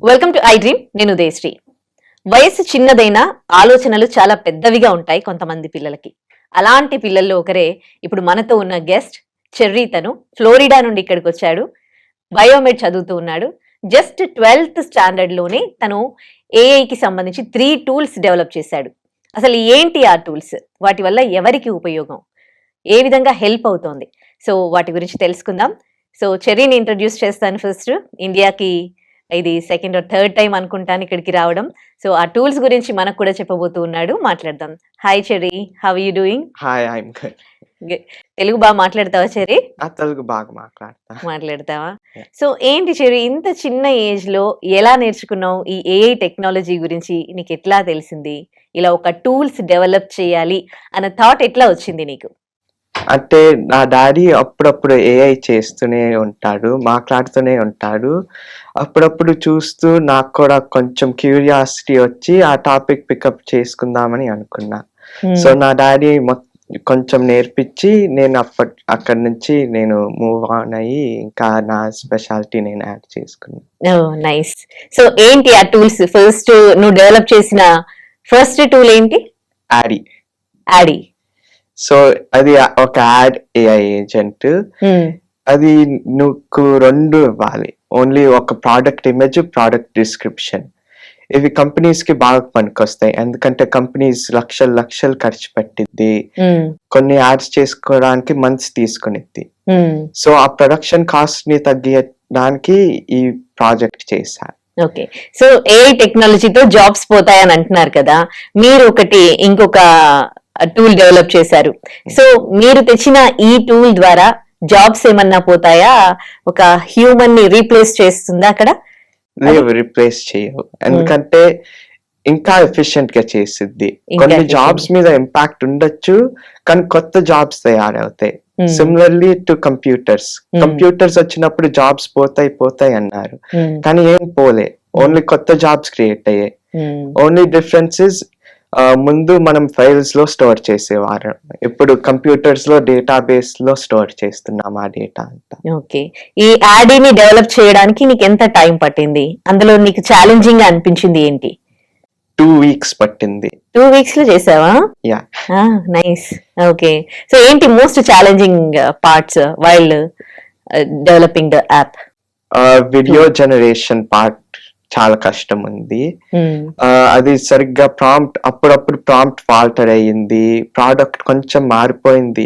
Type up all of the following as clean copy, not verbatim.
Welcome to I dream. నేను ఉదయశ్రీ. వయసు చిన్నదైనా ఆలోచనలు చాలా పెద్దవిగా ఉంటాయి కొంతమంది పిల్లలకి. అలాంటి పిల్లల్లో ఒకరే ఇప్పుడు మనతో ఉన్న గెస్ట్ చెర్రీ. తను ఫ్లోరిడా నుండి ఇక్కడికి వచ్చాడు. బయోమెడ్ చదువుతూ ఉన్నాడు. జస్ట్ 12th స్టాండర్డ్ లోనే తను ఏఐకి సంబంధించి 3 టూల్స్ డెవలప్ చేశాడు. అసలు ఏంటి ఆ టూల్స్, వాటి వల్ల ఎవరికి ఉపయోగం, ఏ విధంగా హెల్ప్ అవుతోంది, సో వాటి గురించి తెలుసుకుందాం. సో చెర్రీని ఇంట్రడ్యూస్ చేస్తాను. ఫస్ట్ ఇండియాకి ఇది సెకండ్ ఆర్ థర్డ్ టైం అనుకుంటాను ఇక్కడికి రావడం. సో ఆ టూల్స్ గురించి మనకు కూడా చెప్పబోతూ ఉన్నాడు. మాట్లాడదాం. Hi cherry, how you doing? Hi, I'm good. Telugu బాగా మాట్లాడతావా చెర్రీ? తెలుగు బాగా మాట్లాడతావా? Yeah. సో ఏంటి చెర్రీ, ఇంత చిన్న ఏజ్ లో ఎలా నేర్చుకున్నావు ఈ ఏఐ టెక్నాలజీ గురించి? నీకు ఎట్లా తెలిసింది? ఇలా ఒక టూల్స్ డెవలప్ చేయాలి అన్న థాట్ ఎట్లా వచ్చింది నీకు? అంటే నా డాడీ అప్పుడప్పుడు ఏఐ చేస్తూనే ఉంటాడు, మాట్లాడుతూనే ఉంటాడు. అప్పుడప్పుడు చూస్తూ నాకు కూడా కొంచెం క్యూరియాసిటీ వచ్చి ఆ టాపిక్ పికప్ చేసుకుందామని అనుకున్నా. సో నా డాడీ కొంచెం నేర్పించి నేను అక్కడి నుంచి నేను మూవ్ ఆన్ అయ్యి ఇంకా నా స్పెషాలిటీ నేను యాడ్ చేసుకున్నా. నైస్. సో ఏంటి ఆ టూల్స్? ఫస్ట్ నువ్వు డెవలప్ చేసిన ఫస్ట్ టూల్ ఏంటి? యాడీ. సో అది ఒక యాడ్ ఏఐ ఏజెంట్. అది నువ్వు 2 ఇవ్వాలి. ఓన్లీ ఒక ప్రోడక్ట్ ఇమేజ్, ప్రోడక్ట్ డిస్క్రిప్షన్. ఇవి కంపెనీస్ కి బాగా పనికొస్తాయి, ఎందుకంటే కంపెనీస్ లక్షలు ఖర్చు పెట్టిద్ది, కొన్ని యాడ్స్ చేసుకోవడానికి మంత్స్ తీసుకునిద్ది. సో ఆ ప్రొడక్షన్ కాస్ట్ ని తగ్గించడానికి ఈ ప్రాజెక్ట్ చేశారు. ఓకే. సో ఏఐ టెక్నాలజీతో జాబ్స్ పోతాయని అంటున్నారు కదా, మీరు ఇంకొక టూల్ డెవలప్ చేశారు. సో మీరు తెచ్చిన ఈ టూల్ ద్వారా జాబ్స్ ఏమన్నా పోతాయా? ఒక హ్యూమన్ ని రీప్లేస్ చేస్తుందా అక్కడ? రీప్లేస్ చేయవు, ఎందుకంటే ఇంకా ఎఫిషియెంట్ గా చేసిద్ది. కొన్ని జాబ్స్ మీద ఇంపాక్ట్ ఉండొచ్చు, కానీ కొత్త జాబ్స్ తయారవుతాయి. సిమిలర్లీ టు కంప్యూటర్స్ వచ్చినప్పుడు జాబ్స్ పోతాయి అన్నారు, కానీ ఏం పోలే, ఓన్లీ కొత్త జాబ్స్ క్రియేట్ అయ్యాయి. ఓన్లీ డిఫరెన్స్ ఇస్ ముందు మనం ఫైల్స్ లో స్టోర్ చేసేవారు, ఇప్పుడు కంప్యూటర్స్ లో డేటాబేస్ లో స్టోర్ చేస్తున్నాం ఆ డేటా అంతా. ఓకే. ఈ యాడీని డెవలప్ చేయడానికి నీకు ఎంత టైం పట్టింది? అందులో నీకు ఛాలెంజింగ్ గా అనిపించింది ఏంటి? 2 weeks పట్టింది. 2 weeks లో చేసావా? యా. నైస్. ఓకే. సో ఏంటి most challenging parts while developing the app? Video generation part చాలా కష్టం ఉంది. అది సరిగ్గా అప్పుడప్పుడు ప్రాంప్ట్ ఫాల్టర్ అయ్యింది, ప్రోడక్ట్ కొంచెం మారిపోయింది,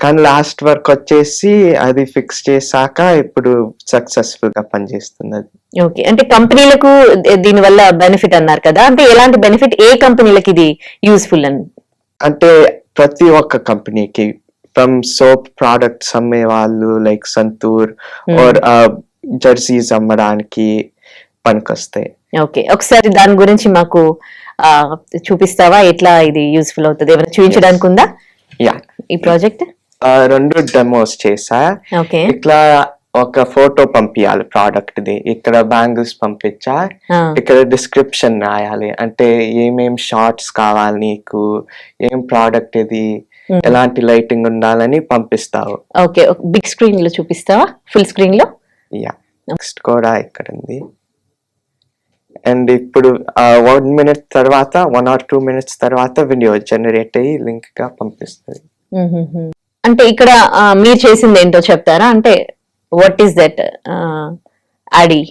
కానీ లాస్ట్ వర్క్ వచ్చేసి అది ఫిక్స్ చేశాక ఇప్పుడు సక్సెస్ఫుల్ గా పనిచేస్తుంది. ఓకే. అంటే కంపెనీలకు దీని వల్ల బెనిఫిట్ అన్నారు కదా, అంటే ఎలాంటి బెనిఫిట్, ఏ కంపెనీలకి ఇది యూస్ఫుల్ అని? అంటే ప్రతి ఒక్క కంపెనీకి, ఫ్రమ్ సోప్ ప్రొడక్ట్స్ అమ్మే వాళ్ళు లైక్ సంతూర్ ఆర్ జెర్సీస్ అమ్మడానికి పనికొస్తాయి. ఓకే. ఒకసారి దాని గురించి మాకు చూపిస్తావా, ఎట్లా ఇది యూస్ఫుల్ అవుతుంది? ఏమైనా చూపించడానికి ఉందా యా ఈ ప్రాజెక్ట్? 2 డెమోస్ చేసా. ఓకే. ఇట్లా ఒక ఫోటో పంపించాలి ప్రోడక్ట్ ది, ఇక్కడ బ్యాంగిల్స్ పంపించా, ఇక్కడ డిస్క్రిప్షన్ రాయాలి, అంటే ఏమేం షార్ట్స్ కావాలి నీకు, ఏం ప్రోడక్ట్ ఇది, ఎలాంటి లైటింగ్ ఉండాలని పంపిస్తావు. ఓకే. బిగ్ స్క్రీన్ లో చూపిస్తావా? ఫుల్ స్క్రీన్ లో? యా. నెక్స్ట్ కూడా ఇక్కడ ఉంది. అండ్ ఇప్పుడు 1 minute తర్వాత 1 or 2 minutes తర్వాత వీడియో జనరేట్ అయ్యి లింక్ గా పంపిస్తుంది. అంటే ఇక్కడ మీరు చేసింది ఏంటో చెప్తారా? అంటే వాట్ ఈస్ దట్ యాడీ?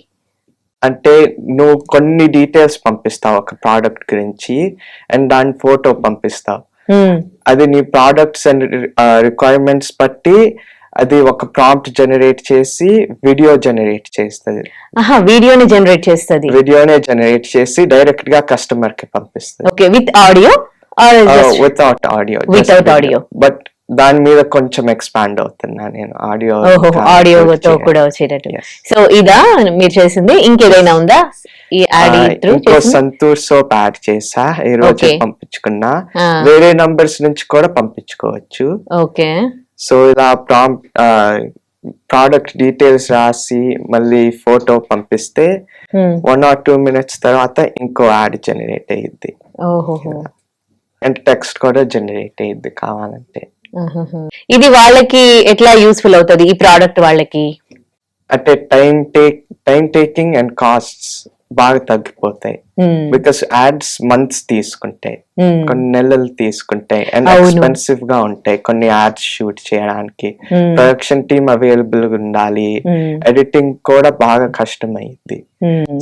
అంటే నువ్వు కొన్ని డీటెయిల్స్ పంపిస్తావు ఒక ప్రోడక్ట్ గురించి, అండ్ దాని ఫోటో పంపిస్తావు. అది నీ ప్రోడక్ట్స్ అండ్ రిక్వైర్మెంట్స్ బట్టి అది ఒక ప్రాంప్ట్ జనరేట్ చేసి వీడియో జనరేట్ చేస్తుంది. వీడియోని జనరేట్ చేసి డైరెక్ట్ గా కస్టమర్ కి పంపిస్తుంది. Okay. With audio? Without audio, but దాని మీద కొంచెం ఎక్స్పాండ్ అవుతున్నా నేను, ఆడియోతో కూడా వచ్చేటట్టు. సో ఇదా మీరు చేసింది? ఇంకేదైనా ఉందా ఈ యాడీ త్రూ? సంతూర్ సోప్ యాడ్ చేసా, ఈ రోజు పంపించుకున్నా. వేరే నంబర్స్ నుంచి కూడా పంపించుకోవచ్చు. ఓకే. సో ఇలా ప్రోడక్ట్ డీటెయిల్స్ రాసి మళ్ళీ ఫోటో పంపిస్తే 1 or 2 minutes తర్వాత ఇంకో యాడ్ జనరేట్ అయ్యిద్ది, అండ్ టెక్స్ట్ కూడా జనరేట్ అయ్యిద్ది కావాలంటే. ఇది వాళ్ళకి ఎట్లా యూస్ఫుల్ అవుతుంది ఈ ప్రోడక్ట్ వాళ్ళకి? అంటే టైం టేకింగ్ అండ్ కాస్ట్స్ బాగా తగ్గిపోతాయి. బికాస్ యాడ్స్ మంత్స్ తీసుకుంటాయి, కొన్ని నెలలు తీసుకుంటాయి, అండ్ అవును. ఎక్స్పెన్సివ్ గా ఉంటాయి కొన్ని యాడ్స్ షూట్ చేయడానికి. ప్రొడక్షన్ టీమ్ అవైలబుల్ గా ఉండాలి, ఎడిటింగ్ కూడా బాగా కష్టం అయ్యింది.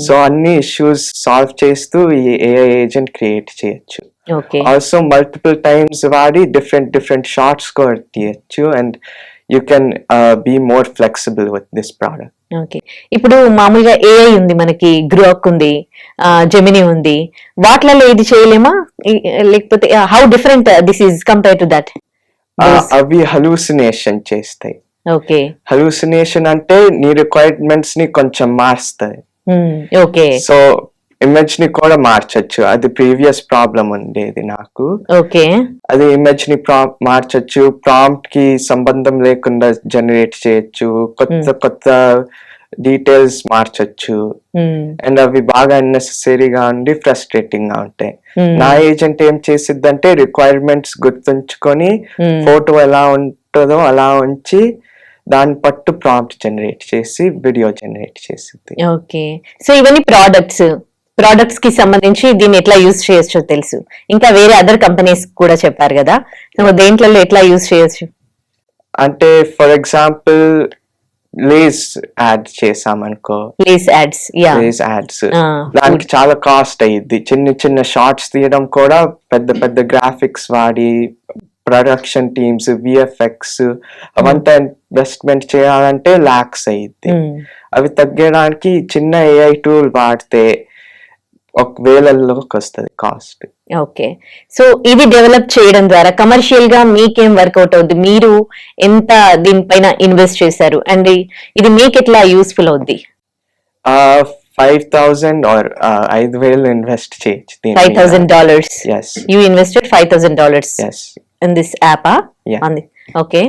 సో అన్ని ఇష్యూస్ సాల్వ్ చేస్తూ ఈ ఏఐ ఏజెంట్ క్రియేట్ చేయొచ్చు. ఓకే ఆల్సో మల్టిపుల్ టైమ్స్ వాడి డిఫరెంట్ షార్ట్స్ కూడా తీయచ్చు, and you can be more flexible with this product. Okay ఇప్పుడు మామూలుగా ఏఐ ఉంది, మనకి గ్రోక్ ఉంది, జెమిని ఉంది, వాటిలలో ఇది చేయలేమా? లేకపోతే how different this is compare to that? అవి హలూసినేషన్ చేస్తాయి. ఓకే హలూసినేషన్ అంటే నీ రిక్వైర్మెంట్స్ ని కొంచెం మారుస్తాయి. ఓకే సో ఇమేజ్ ని కూడా మార్చొచ్చు. అది ప్రీవియస్ ప్రాబ్లం ఉండేది నాకు. ఓకే అది ఇమేజ్ ని మార్చొచ్చు, ప్రాంప్ట్ కి సంబంధం లేకుండా జనరేట్ చేయొచ్చు, కొత్త డీటెయిల్స్ మార్చొచ్చు, అండ్ అవి బాగా అన్నెసెసరీగా ఉండి ఫ్రస్ట్రేటింగ్ గా ఉంటాయి. నా ఏజెంట్ ఏం చేసిద్దంటే రిక్వైర్మెంట్స్ గుర్తుంచుకొని ఫోటో ఎలా ఉంటుందో అలా ఉంచి దాని పట్టు ప్రాంప్ట్ జనరేట్ చేసి వీడియో జనరేట్ చేసింది. ఓకే సో ఇవన్నీ ప్రోడక్ట్స్ కి సంబంధించి దీన్ని ఎట్లా యూజ్ చేయొచ్చో తెలుసు. ఇంకా వేరే అదర్ కంపెనీస్ కూడా చెప్పారు కదా, సో దేంట్లో ఎట్లా యూజ్ చేయొచ్చు? అంటే ఫర్ ఎగ్జాంపుల్ లేస్ యాడ్ చేసామనుకో, లేస్ యాడ్స్, లేస్ యాడ్స్ దానికి చాలా కాస్ట్ అయ్యిద్ది. చిన్న షార్ట్స్ తీయడం కూడా పెద్ద గ్రాఫిక్స్ వాడి ప్రొడక్షన్ టీమ్స్, విఎఫ్ఎక్స్ అవంతా ఇన్వెస్ట్మెంట్ చేయాలంటే లాక్స్ అయ్యిద్ది. అవి తగ్గడానికి చిన్న ఏఐ టూల్ వాడితే 1,000లోకి వస్తుంది కాస్ట్. ఓకే సో ఇది డెవలప్ చేయడం ద్వారా కమర్షియల్ గా మీకేం వర్కౌట్ అవుద్ది? మీరు ఎంత దీనిపైన ఇన్వెస్ట్ చేశారు అండ్ ఇది మీకు ఎట్లా యూస్ఫుల్ అవుద్ది? 5,000 ఆర్ 5,000 ఇన్వెస్ట్ చేయొచ్చు. $5,000. Yes. You invested $5,000 Yes. in this app, Yeah. Okay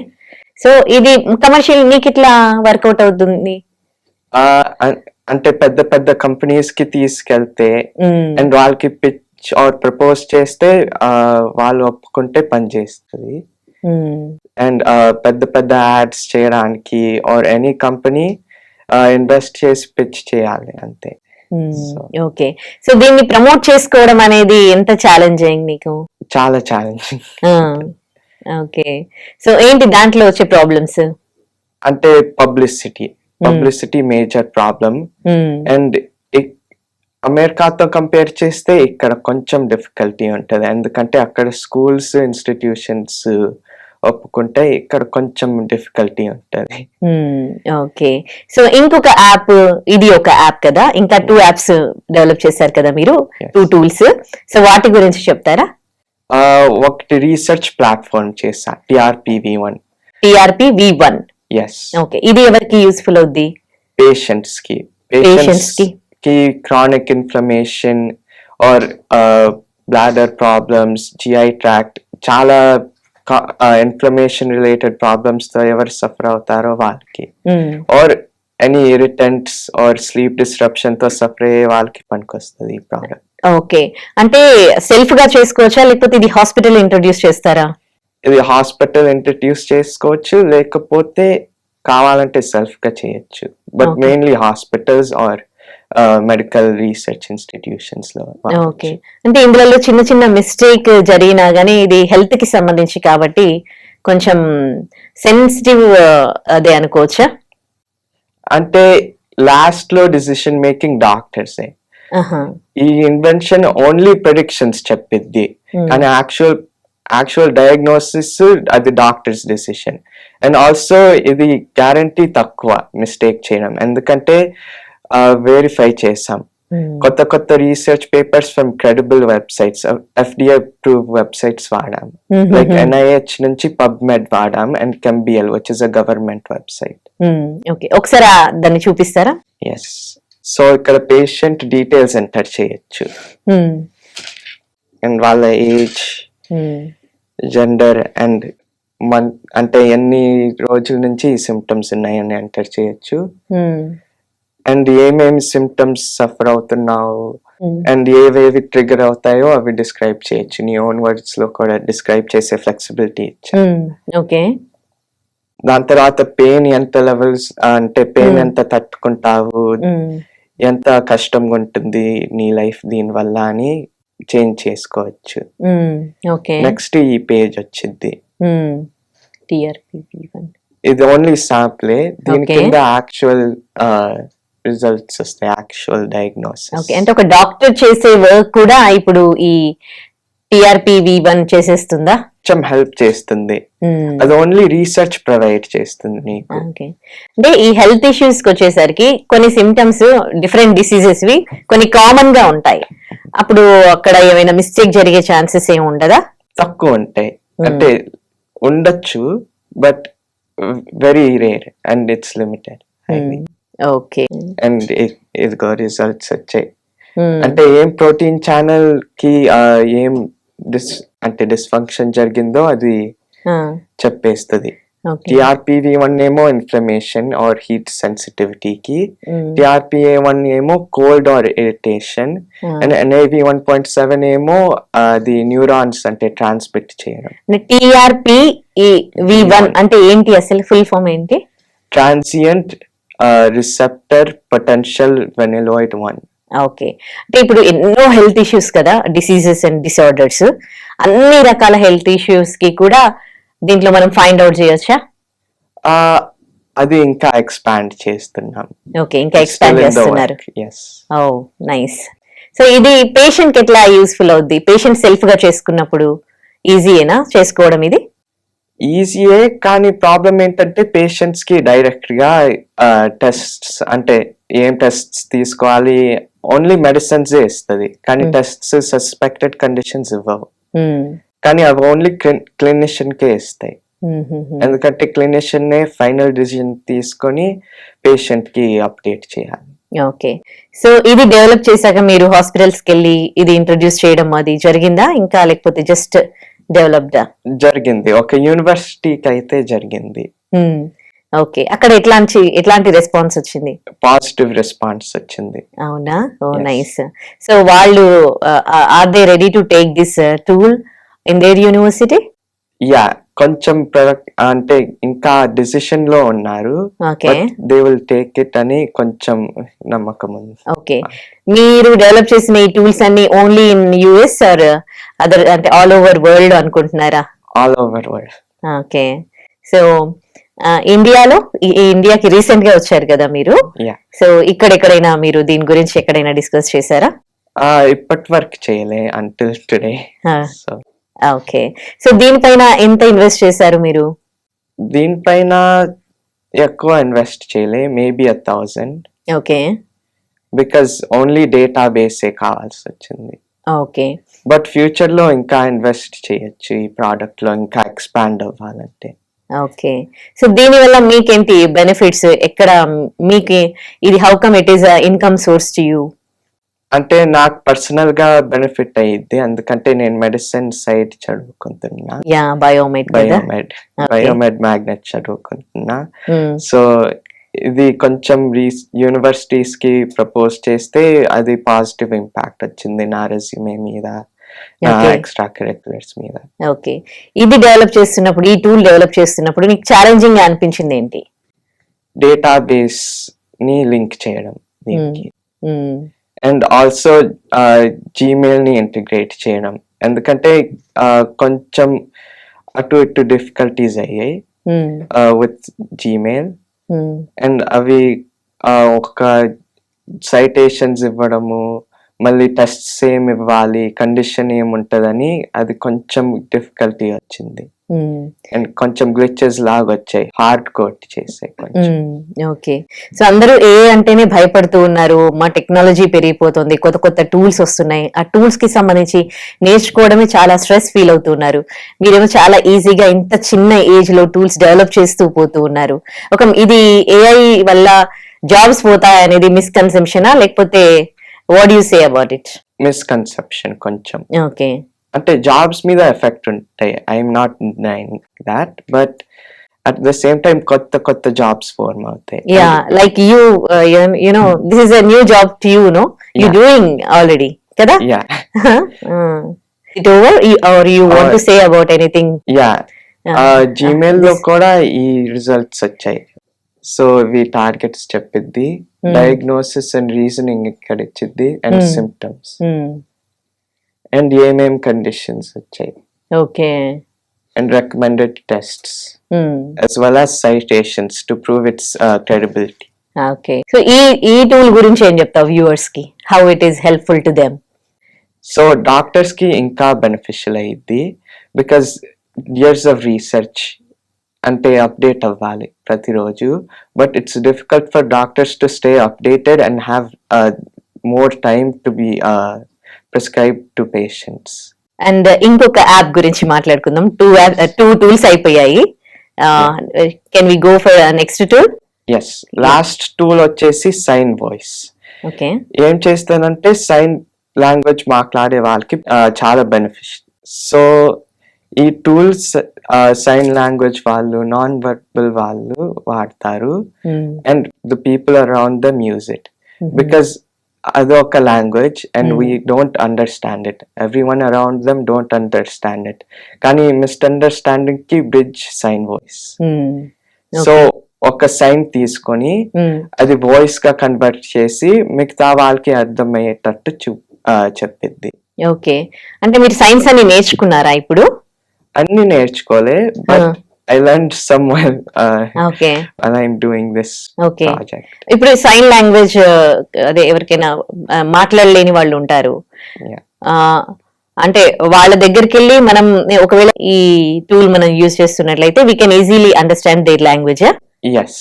so ఇది కమర్షియల్ మీకు ఎట్లా వర్కౌట్ అవుతుంది? అంటే పెద్ద కంపెనీస్ కి తీసుకెళ్తే అండ్ వాళ్ళకి పిచ్ ఆర్ ప్రపోజ్ చేస్తే వాళ్ళు ఒప్పుకుంటే పని చేస్తుంది. అండ్ పెద్ద యాడ్స్ చేయడానికి ఆర్ ఎనీ కంపెనీ ఇన్వెస్ట్ చేసి పిచ్ చేయాలి అంతే. ఓకే సో దీన్ని ప్రమోట్ చేసుకోవడం అనేది ఎంత ఛాలెంజింగ్ నీకు? చాలా ఛాలెంజింగ్. ఓకే సో ఏంటి దాంట్లో వచ్చే ప్రాబ్లమ్స్? అంటే పబ్లిసిటీ మేజర్ ప్రాబ్లం. అండ్ అమెరికాతో కంపేర్ చేస్తే ఇక్కడ కొంచెం డిఫికల్టీ ఉంటుంది, ఎందుకంటే అక్కడ స్కూల్స్, ఇన్స్టిట్యూషన్స్ ఒప్పుకుంటే ఇక్కడ కొంచెం డిఫికల్టీ ఉంటుంది. ఓకే సో ఇంకొక యాప్, ఇది ఒక యాప్ కదా, ఇంకా 2 యాప్స్ డెవలప్ చేశారు కదా మీరు, 2 టూల్స్. సో వాటి గురించి చెప్తారా? ఒకటి రీసెర్చ్ ప్లాట్ఫామ్ చేసా, TRPV1. Yes. ఓకే ఇది ఎవరికి యూస్ఫుల్ అవుద్ది? పేషెంట్స్ కి chronic inflammation or bladder problems, GI tract, చాలా ఇన్ఫ్లమేషన్ రిలేటెడ్ ప్రాబ్లమ్స్ తో ఎవరు సఫర్ అవుతారో వాళ్ళకి, or any irritants or sleep disruption తో సఫర్ అయ్యే వాళ్ళకి పనికొస్తుంది ఈ ప్రోడక్ట్. ఓకే అంటే సెల్ఫ్ గా చేసుకోవచ్చా, లేకపోతే ఇది హాస్పిటల్ ఇంట్రొడ్యూస్ చేస్తారా? ఇది హాస్పిటల్ ఇంట్రడ్యూస్ చేసుకోవచ్చు, లేకపోతే కావాలంటే సెల్ఫ్ గా చేయొచ్చు. But mainly hospitals or medical research institutions లో. ఓకే అంటే ఇందులో చిన్న మిస్టేక్ జరిగినా గానీ ఇది హెల్త్ కి సంబంధించి కాబట్టి కొంచెం సెన్సిటివ్ అదే అనుకోవచ్చా? అంటే లాస్ట్ లో డిసిషన్ మేకింగ్ డాక్టర్స్. ఈ ఇన్వెన్షన్ ఓన్లీ ప్రెడిక్షన్స్ చెప్పిద్ది, కానీ యాక్చువల్ డయాగ్నోసిస్ అది డాక్టర్స్ డెసిషన్. అండ్ ఆల్సో ఇది గ్యారంటీ తక్కువ మిస్టేక్ చేయడం, ఎందుకంటే వెరిఫై చేసాం. కొత్త research papers from credible websites, FDA approved websites వాడాం. లైక్ NIH నుంచి PubMed వాడాం, and ChemBL which is a government website. Okay ఒకసారి దాన్ని చూపిస్తారా? Yes. సో ఇక్కడ పేషెంట్ డీటెయిల్స్ ఎంటర్ చేయొచ్చు, అండ్ వాళ్ళ ఏజ్, జెండర్, అండ్ అంటే ఎన్ని రోజుల నుంచి ఈ సిమ్టమ్స్ ఉన్నాయని ఎంటర్ చేయొచ్చు, అండ్ ఏమేమి సిమ్టమ్స్ సఫర్ అవుతున్నావు, అండ్ ఏవేవి ట్రిగర్ అవుతాయో అవి డిస్క్రైబ్ చేయొచ్చు. నీ ఓన్ వర్డ్స్ లో కూడా డిస్క్రైబ్ చేసే ఫ్లెక్సిబిలిటీ ఇచ్చా. ఓకే దాని తర్వాత పెయిన్ ఎంత లెవెల్స్, అంటే పెయిన్ ఎంత తట్టుకుంటావు, ఎంత కష్టంగా ఉంటుంది నీ లైఫ్ దీని వల్ల అని చేంజ్ చేసుకోవచ్చు. ఓకే. నెక్స్ట్ ఈ పేజ్ వచ్చింది, TRP-V1. ఇది ఓన్లీ శాంపులే, దీని Okay. కింద యాక్చువల్ రిజల్ట్స్ వస్తాయి, యాక్చువల్ డయాగ్నోసిస్. ఓకే, అంటే ఒక డాక్టర్ చేసే వర్క్ కూడా ఇప్పుడు ఈ TRP-V1 చేసేస్తుందా? కొంచెం హెల్ప్ చేస్తుంది, అది ఓన్లీ రీసెర్చ్ ప్రొవైడ్ చేస్తుంది నీకు. ఓకే, అంటే ఈ హెల్త్ ఇష్యూస్ కి వచ్చేసరికి కొన్ని సిమ్టమ్స్ డిఫరెంట్ డిసీజెస్ వి కొన్ని కామన్ గా ఉంటాయి. అప్పుడు అక్కడ ఏమైనా మిస్టేక్ జరిగే ఛాన్సెస్ ఏమి ఉండదా? తక్కువ ఉంటాయి, అంటే ఉండొచ్చు but very rare and it's limited. Okay, and ఇదిగో రిజల్ట్స్ వచ్చాయి. అంటే ఏం ప్రోటీన్ ఛానల్ కి ఏం డిస్ఫంక్షన్ జరిగిందో అది చెప్పేస్తుంది. TRPV1 ఏమో ఇన్ఫ్లమేషన్ ఆర్ హీట్ సెన్సిటివిటీకి, TRPA1 ఏమో cold or irritation, and NAV1.7 ఏమో అది న్యూరాన్స్ అంటే ట్రాన్స్మిట్ చేయడం. TRPV1 అంటే ఏంటి, అసలు ఫుల్ ఫామ్ ఏంటి? Transient receptor potential vanilloid 1. Okay, అంటే ఇప్పుడు ఎన్నో హెల్త్ ఇష్యూస్ కదా, డిసీజెస్ అండ్ డిసార్డర్స్, అన్ని రకాల హెల్త్ ఇష్యూస్ కి కూడా దీంట్లో మనం ఫైండ్ అవుట్ చేయొచ్చా? అది ఇంకా ఎక్స్పాండ్ చేస్తున్నాం. ఓకే, ఇంకా ఎక్స్పాండ్ చేస్తున్నారు. yes. ఓ నైస్. సో ఇది పేషెంట్ కి ఎట్లా యూస్ఫుల్ అవుద్ది? పేషెంట్ సెల్ఫ్ గా చేసుకున్నప్పుడు ఈజీయేనా చేసుకోవడం? ఇది ఈజీయే, కానీ ప్రాబ్లం ఏంటంటే పేషెంట్స్ కి డైరెక్ట్ గా టెస్ట్స్ అంటే ఏం టెస్ట్స్ తీసుకోవాలి, ఓన్లీ మెడిసిన్స్ ఇస్తుంది, కానీ టెస్ట్స్ సస్పెక్టెడ్ కండిషన్స్ ఇవ్వవు. కానీ అవి ఓన్లీ క్లినిషియన్ కే ఇస్తాయి, ఎందుకంటే క్లినిషియన్ నే ఫైనల్ డిసిజన్ తీసుకొని పేషెంట్ కి అప్డేట్ చేయాలి. ఓకే, సో ఇది డెవలప్ చేశాక మీరు హాస్పిటల్స్ కి వెళ్ళి ఇది ఇంట్రొడ్యూస్ చేయడం అది జరిగిందా ఇంకా, లేకపోతే జస్ట్ డెవలప్డా? జరిగింది, ఒక యూనివర్సిటీకి అయితే జరిగింది. ఓకే, అక్కడ ఎట్లాంటి రెస్పాన్స్ వచ్చింది? పాజిటివ్ రెస్పాన్స్ వచ్చింది. అవునా? Oh nice. సో వాళ్ళు or they ready to take this tool in their university? Yeah, కొంచెం అంటే ఇంకా డిసిషన్ లో ఉన్నారు, okay, they will take it అని కొంచెం నమ్మకం ఉంది. ఓకే, మీరు డెవలప్ చేసిన ఈ టూల్స్ అన్ని only in US are other, అంటే ఆల్ ఓవర్ వరల్డ్ అనుకుంటున్నారా? All over world. Okay, so ఇండియాకి రీసెంట్ గా వచ్చారు కదా మీరు, సో ఇక్కడెక్కడైనా మీరు దీని గురించి ఎక్కడైనా డిస్కస్ చేశారా? ఇప్పటి వరకు చేయలే అంటిల్ టుడే. ఓకే, సో దీనిపైన ఎంత ఇన్వెస్ట్ చేశారు మీరు? దీనిపైన ఎక్కువ ఇన్వెస్ట్ చేయలే, maybe 1,000. Okay, because only database కావాల్సి వచ్చింది. ఓకే, బట్ ఫ్యూచర్ లో ఇంకా ఇన్వెస్ట్ చేయొచ్చు ఈ ప్రోడక్ట్ లో, ఇంకా ఎక్స్పాండ్ అవ్వాలంటే. ఓకే, సో దీని వల్ల మీకేంటి బెనిఫిట్స్? ఎక్కడ మీకు ఇది, how come it is income source to you? అంటే నాకు పర్సనల్ గా బెనిఫిట్ అయ్యిద్ది, ఎందుకంటే నేను మెడిసిన్ సైడ్ చదువుకుంటున్నా. బయోమెడ్ మ్యాగ్నెట్ చదువుకుంటున్నా. సో ఇది కొంచెం యూనివర్సిటీస్ కి ప్రపోజ్ చేస్తే అది పాజిటివ్ ఇంపాక్ట్ వచ్చింది నా రెజ్యూమే మీద, ఎక్స్ట్రా కరిక్యులర్స్ మీద. ఓకే, ఇది డెవలప్ చేస్తున్నప్పుడు, ఈ టూల్ డెవలప్ చేస్తున్నప్పుడు మీకు ఛాలెంజింగ్ గా అనిపించింది ఏంటి? డేటాబేస్ ని లింక్ చేయడం దీనికి, అండ్ ఆల్సో జీమెయిల్ ని ఇంటిగ్రేట్ చేయడం, ఎందుకంటే కొంచెం అటు ఇటు డిఫికల్టీస్ అయ్యాయి విత్ జీమెయిల్. అండ్ అవి ఒక సైటేషన్స్ ఇవ్వడము, మళ్ళీ టెస్ట్స్ ఏమి ఇవ్వాలి, కండిషన్ ఏముంటదని అది కొంచెం డిఫికల్టీ వచ్చింది, అండ్ కొంచెం గ్లిచెస్ లాగా వచ్చాయి, హార్డ్ కోడ్ చేసాయి కొంచెం. ఓకే, సో అందరూ అంటేనే భయపడుతూ ఉన్నారు, మా టెక్నాలజీ పెరిగిపోతుంది, కొత్త కొత్త టూల్స్ వస్తున్నాయి, ఆ టూల్స్ కి సంబంధించి నేర్చుకోవడమే చాలా స్ట్రెస్ ఫీల్ అవుతున్నారు. మీరేమో చాలా ఈజీగా ఇంత చిన్న ఏజ్ లో టూల్స్ డెవలప్ చేస్తూ పోతూ ఉన్నారు. ఇది AI వల్ల జాబ్స్ పోతాయనేది మిస్కన్సెప్షనా, లేకపోతే what you say about it? Misconception కొంచెం. ఓకే, అంటే జాబ్స్ మీద ఎఫెక్ట్ ఉంటాయి, I'm not denying that, but at the same time కొత్త జాబ్స్ ఫార్మ్ అవుతాయి. Yeah, like you know this is a new job to you, know you doing already కదా? Yeah, it over are you want to say about anything? Yeah, Gmail లో కూడా ఈ results వచ్చాయి. So ఇవి targets చెప్పిద్ది, diagnosis and reasoning ఇక్కడ ఇచ్చిద్ది, and symptoms and ఏమేం conditions వచ్చాయి, okay, and recommended tests as well as citations to prove its credibility. Okay. So ఈ టూల్ గురించి ఏం చెప్తావు వ్యూవర్స్ కి, how it is helpful to them? So doctors కి ఇంకా బెనిఫిషియల్ అయ్యిద్ది, బికాస్ ఇయర్స్ ఆఫ్ రీసెర్చ్ అంటే అప్డేట్ అవ్వాలి ప్రతిరోజు, but it's difficult for doctors to stay updated and have more time to be prescribe to patients. And ఇంకొక app గురించి మాట్లాడుకుందాం. Two tools అయిపోయాయి. Can we go for next tool? Yes, last tool వచ్చేసి sign voice. Okay, ఏం చేస్తానంటే sign language మాట్లాడే వాళ్ళకి చాలా బెనిఫిషియల్. సో ఈ టూల్స్ సైన్ లాంగ్వేజ్ వాళ్ళు, నాన్ వర్బల్ వాళ్ళు వాడతారు, and the people around them use it, because అదొక language and we don't understand it, every one around them don't understand it. కానీ మిస్అండర్స్టాండింగ్ కి బ్రిడ్జ్ సైన్ వాయిస్. సో ఒక sign తీసుకొని అది voice గా కన్వర్ట్ చేసి మిగతా వాళ్ళకి అర్థమయ్యేటట్టు చెప్పిద్ది. ఓకే, అంటే మీరు సైన్స్ అని నేర్చుకున్నారా ఇప్పుడు? అన్ని నేర్చుకోలే, but I learned somewhere okay while I'm doing this okay. project. ఇప్పుడు సైన్ లాంగ్వేజ్ అదే ఎవరికైనా మాట్లాడలేని వాళ్ళు ఉంటారు, Yeah. అంటే వాళ్ళ దగ్గరికి వెళ్ళి మనం ఒకవేళ ఈ టూల్ మనం యూజ్ చేస్తున్నట్లయితే we can easily understand their language. Yes.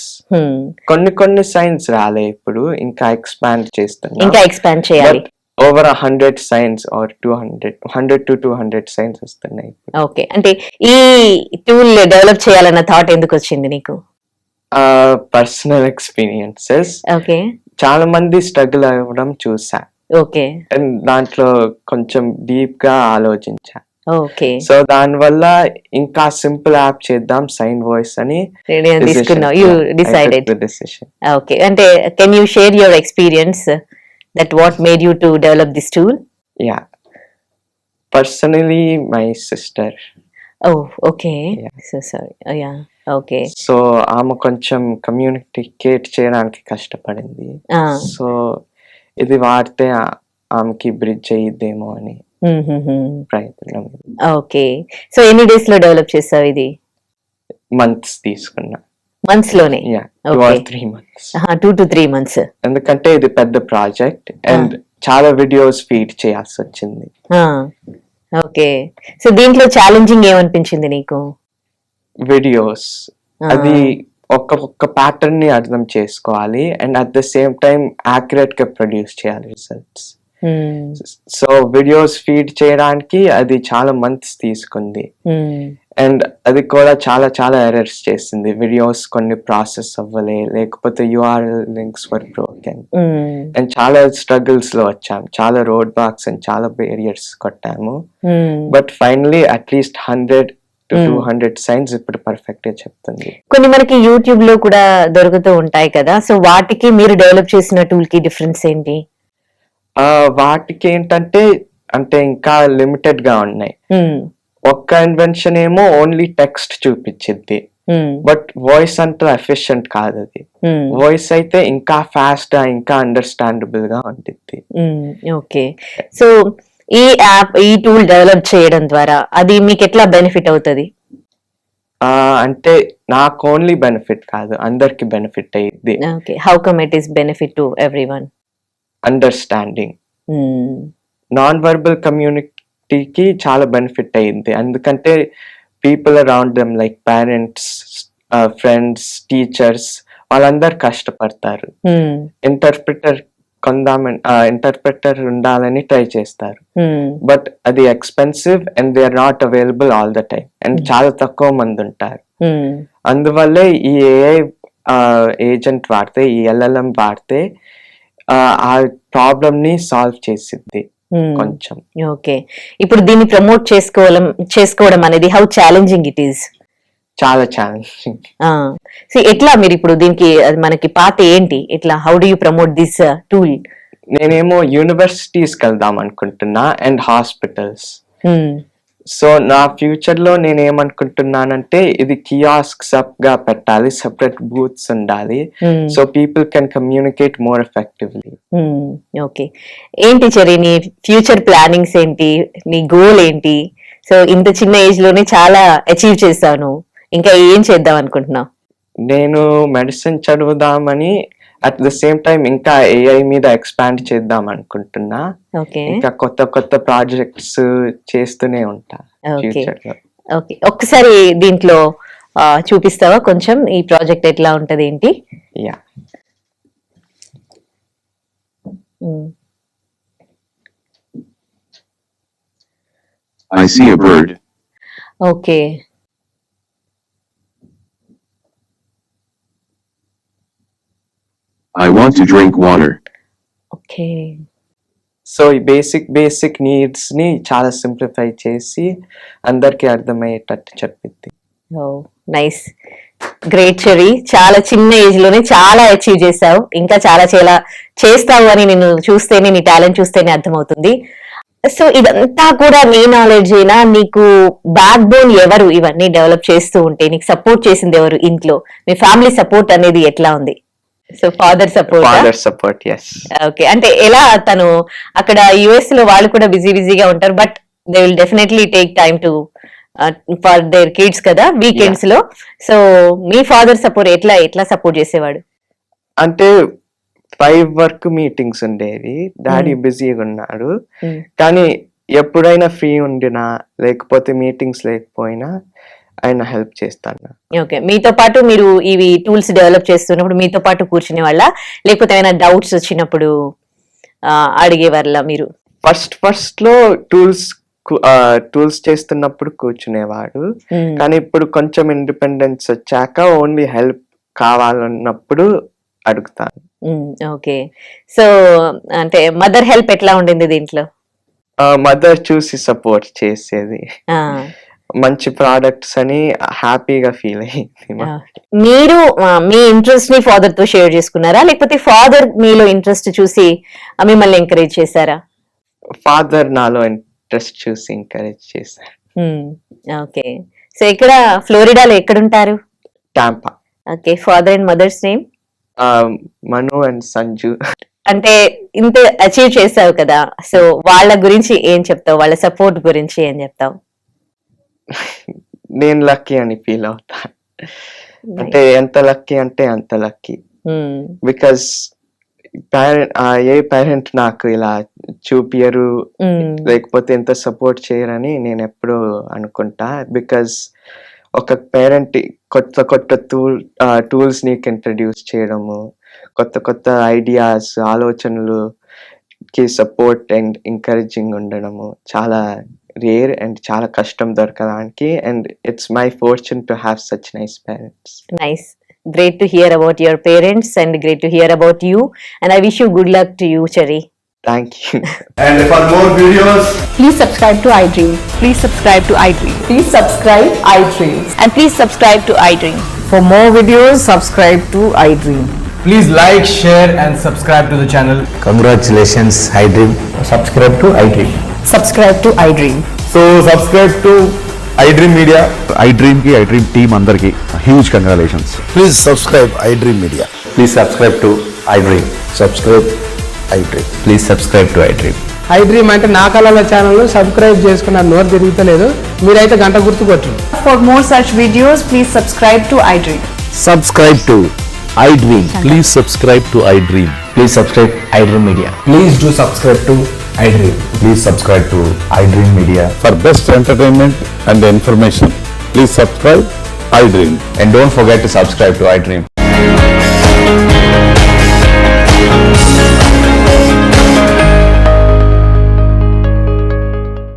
కొన్ని సైన్స్ రాలే, ఇప్పుడు ఇంకా ఎక్స్పాండ్ చేస్తున్నా, ఇంకా ఎక్స్పాండ్ చేయాలి. Over 100 signs or 100 to 200 signs వస్తున్నాయి. ఓకే, అంటే ఈ టూల్ డెవలప్ చేయాలన్న థాట్ ఎందుకు వచ్చింది నీకు? Personal experiences. ఓకే, చాలా మంది స్ట్రగుల్ అవ్వడం చూసా, ఓకే, అండ్ దాంట్లో కొంచెం డీప్ గా ఆలోచించా. ఓకే. సో దాని వల్ల ఇంకా సింపుల్ యాప్ చేద్దాం సైన్ వాయిస్ అని తీసుకున్నావు, యూ డిసైడెడ్. డిసిషన్. ఓకే, అంటే can you share your experience that what made you to develop this tool? Yeah, personally my sister. Oh, okay. Yeah. So sorry. Oh, yeah. Okay. So ఆమె కొంచెం communicate చేయడానికి కష్టపడింది, so ఇది వాడితే ఆమెకి bridge అయ్యిద్దేమో అని ప్రయత్నం. ఓకే, సో ఎన్ని డేస్ లో డెవలప్ చేసావు ఇది? మంత్స్ తీసుకున్నా. మంత్స్ లోనే? 2 or 3 months. 2 to 3 months. ఎందుకంటే ఇది పెద్ద ప్రాజెక్ట్ అండ్ చాలా వీడియోస్ ఫీడ్ చేయాల్సి వచ్చింది. ఓకే, సో దీంట్లో ఛాలెంజింగ్ ఏమనిపించింది నీకు? వీడియోస్ అది ఒక్క ప్యాటర్న్ ని అర్థం చేసుకోవాలి and at the same time accurate గా ప్రొడ్యూస్ చేయాలి రిజల్ట్స్. సో వీడియోస్ ఫీడ్ చేయడానికి అది చాలా మంత్స్ తీసుకుంది, అండ్ అది కూడా చాలా ఎర్రర్స్ చేసింది. వీడియోస్ కొన్ని ప్రాసెస్ అవ్వలే, లేకపోతే URL links were broken, and చాలా స్ట్రగుల్స్ లో వచ్చాము, చాలా రోడ్ బ్లాక్స్ అండ్ చాలా బేరియర్స్ కొట్టాము. But finally at least 100 to 200 signs ఇప్పుడు పర్ఫెక్ట్ గా చెప్తుంది. కొన్ని మనకి యూట్యూబ్ లో కూడా దొరుకుతూ ఉంటాయి కదా, సో వాటికి మీరు డెవలప్ చేసిన టూల్ కి డిఫరెన్స్ ఏంటి? వాటికి ఏంటంటే అంటే ఇంకా లిమిటెడ్ గా ఉన్నాయి. ఒక్క ఇన్వెన్షన్ ఏమో ఓన్లీ టెక్స్ట్ చూపించింది, బట్ వాయిస్ అంతా ఎఫిషియెంట్ కాదు. అది వాయిస్ అయితే ఇంకా ఫాస్ట్ గా ఇంకా అండర్స్టాండబుల్ గా ఉంటుంది. ఓకే, సో ఈ యాప్ ఈ టూల్ డెవలప్ చేయడం ద్వారా అది మీకు ఎట్లా బెనిఫిట్ అవుతుంది? అంటే నాకు ఓన్లీ బెనిఫిట్ కాదు, అందరికి బెనిఫిట్ అయ్యింది. Okay, how come it is benefit to everyone? Understanding, non verbal కమ్యూనిటీకి చాలా బెనిఫిట్ అయ్యింది, ఎందుకంటే people around them like parents, friends, teachers వాళ్ళందరు కష్టపడతారు. ఇంటర్ప్రిటర్ ఉండాలని ట్రై చేస్తారు, బట్ అది expensive and they are not available all the time, and చాలా తక్కువ మంది ఉంటారు. అందువల్లే ఈ AI ఏజెంట్ వాడితే, ఈ LLM వాడితే ఆ ప్రాబ్లమ్ ని సాల్వ్ చేసిద్ది కొంచెం. ఓకే, ఇప్పుడు దీన్ని ప్రమోట్ చేసుకోవడం అనేది హౌ ఛాలెంజింగ్ ఇట్ ఈస్? చాలా ఛాలెంజింగ్. సో ఎట్లా మీరు ఇప్పుడు దీనికి మనకి పాత ఏంటి, ఎట్లా how do you promote this tool? నేనేమో యూనివర్సిటీస్ కి వెళ్దాం అనుకుంటున్నా అండ్ హాస్పిటల్స్. సో నా ఫ్యూచర్ లో నేను ఏమనుకుంటున్నానంటే ఇది కియాస్క్స్ గా పెట్టాలి, సెపరేట్ బూత్స్ ఉండాలి, so people can communicate more effectively. Okay, ఏంటి చెరి నీ ఫ్యూచర్ ప్లానింగ్స్ ఏంటి, నీ గోల్ ఏంటి? సో ఇంత చిన్న ఏజ్ లోనే చాలా అచీవ్ చేసావు, ఇంకా ఏం చేద్దాం అనుకుంటున్నావు? నేను మెడిసిన్ చదువుదామని, అట్ ద సేమ్ టైం ఇంకా ఏఐ మీద ఎక్స్పాండ్ చేద్దాం అనుకుంటున్నా. ఓకే, ఇంకా కొత్త కొత్త ప్రాజెక్ట్స్ చేస్తూనే ఉంటా ఓకే, ఫ్యూచర్ లో. ఓకే. ఒక్కసారి దీంట్లో చూపిస్తావా కొంచెం ఈ ప్రాజెక్ట్ ఎట్లా ఉంటది ఏంటి? Yeah, I see a bird. Okay, I want to drink water. Okay. So ఈ బేసిక్ నీడ్స్ ని చాలా సింప్లిఫై చేసి అందరికి అర్థమయ్యేటట్టు చెప్పింది. ఓ నైస్, గ్రేట్ చెర్రీ. చాలా చిన్న ఏజ్ లోనే చాలా అచీవ్ చేసావు, ఇంకా చాలా చాలా చేస్తావు అని నేను చూస్తేనే, నీ టాలెంట్ చూస్తేనే అర్థమవుతుంది. సో ఇదంతా కూడా నీ నాలెడ్జ్ అయినా, నీకు బ్యాక్ బోన్ ఎవరు ఇవన్నీ డెవలప్ చేస్తూ ఉంటే నీకు సపోర్ట్ చేసింది ఎవరు ఇంట్లో? మీ ఫ్యామిలీ సపోర్ట్ అనేది ఎట్లా ఉంది? So father support. yes. Okay, అంటే ఎలా తను అక్కడ యుఎస్ లో వాళ్ళు కూడా బిజీగా ఉంటారు, but they will definitely take time to for their kids కదా వీకెండ్స్ లో. సో మీ ఫాదర్ సపోర్ట్ ఎట్లా సపోర్ట్ చేసేవాడు? అంటే 5 వరకు మీటింగ్స్ ఉండేవి, డాడీ బిజీగా ఉన్నాడు, కానీ ఎప్పుడైనా ఫ్రీ ఉండినా లేకపోతే మీటింగ్స్ లేకపోయినా ఆయన హెల్ప్ చేస్తాను. ఓకే, మీతో పాటు మీరు ఇవి టూల్స్ డెవలప్ చేస్తున్నప్పుడు మీతో పాటు కూర్చునే వాళ్ళ, లేకపోతే ఏమైనా డౌట్స్ వచ్చినప్పుడు అడిగేవాళ్ళ మీరు? ఫస్ట్ లో టూల్స్ చేస్తున్నప్పుడు కూర్చునేవాడు, కానీ ఇప్పుడు కొంచెం ఇండిపెండెన్స్ వచ్చాక ఓన్లీ హెల్ప్ కావాలన్నప్పుడు అడుగుతాను. ఓకే, సో అంటే మదర్ హెల్ప్ ఎట్లా ఉండింది దీంట్లో? మదర్ చూసి సపోర్ట్ చేసేది, మంచి ప్రోడక్ట్స్ అని హ్యాపీగా ఫీల్ అయ్యింది. మీరు మీ ఇంట్రెస్ట్ ని ఫాదర్ తో షేర్ చేసుకున్నారా, లేకపోతే ఫాదర్ మీలో ఇంట్రెస్ట్ చూసి మిమ్మల్ని ఎంకరేజ్ చేశారా? ఫాదర్ నాలో ఇంట్రెస్ట్ చూసి ఎంకరేజ్ చేశారు. ఓకే, సో ఇక్కడ ఫ్లోరిడాలో ఎక్కడుంటారు? Tampa. Okay, father and mother's name? Manu and Sanju. అంటే ఇంత అచీవ్ చేసావు కదా, సో వాళ్ళ గురించి ఏం చెప్తావు, వాళ్ళ సపోర్ట్ గురించి ఏం చెప్తావు? నేను లక్కీ అని ఫీల్ అవుతా, అంటే ఎంత లక్కీ అంటే అంత లక్కీ, బికాస్ ఏ పేరెంట్ నాకు ఇలా చూపియరు లేకపోతే ఎంత సపోర్ట్ చేయరని నేను ఎప్పుడు అనుకుంటా. బికాస్ ఒక పేరెంట్ కొత్త టూల్స్ నీకు ఇంట్రడ్యూస్ చేయడము, కొత్త ఐడియాస్ ఆలోచనలు కి సపోర్ట్ అండ్ ఎంకరేజింగ్ ఉండడము చాలా రేర్ అండ్ చాలా కష్టం దొరకడానికి, and it's my fortune to have such nice parents. Nice, great to hear about your parents and great to hear about you, and I wish you good luck to you, Cherry. Thank you. And for more videos, Please subscribe to iDream. Please subscribe to iDream. Please subscribe iDream. And please subscribe to iDream. For more videos, subscribe to iDream. please like, share and subscribe to the channel. Congratulations, iDream. Subscribe to iDream. Subscribe to iDream. So subscribe to iDream Media. iDream ki iDream team andarki huge congratulations. Please subscribe iDream Media. Please subscribe to iDream. Subscribe iDream. Please subscribe to iDream. iDream అంటే నా కళల channel subscribe చేసుకున్న నోరు తిరుగుతలేదు, మీరైతే గంట గుర్తు కొట్టండి. For more such videos, please subscribe to iDream. Subscribe to iDream. Please subscribe to iDream. Please subscribe iDream Media. Please do subscribe to iDream. Please subscribe to iDream Media. For best entertainment and information, please subscribe iDream. And don't forget to subscribe to iDream.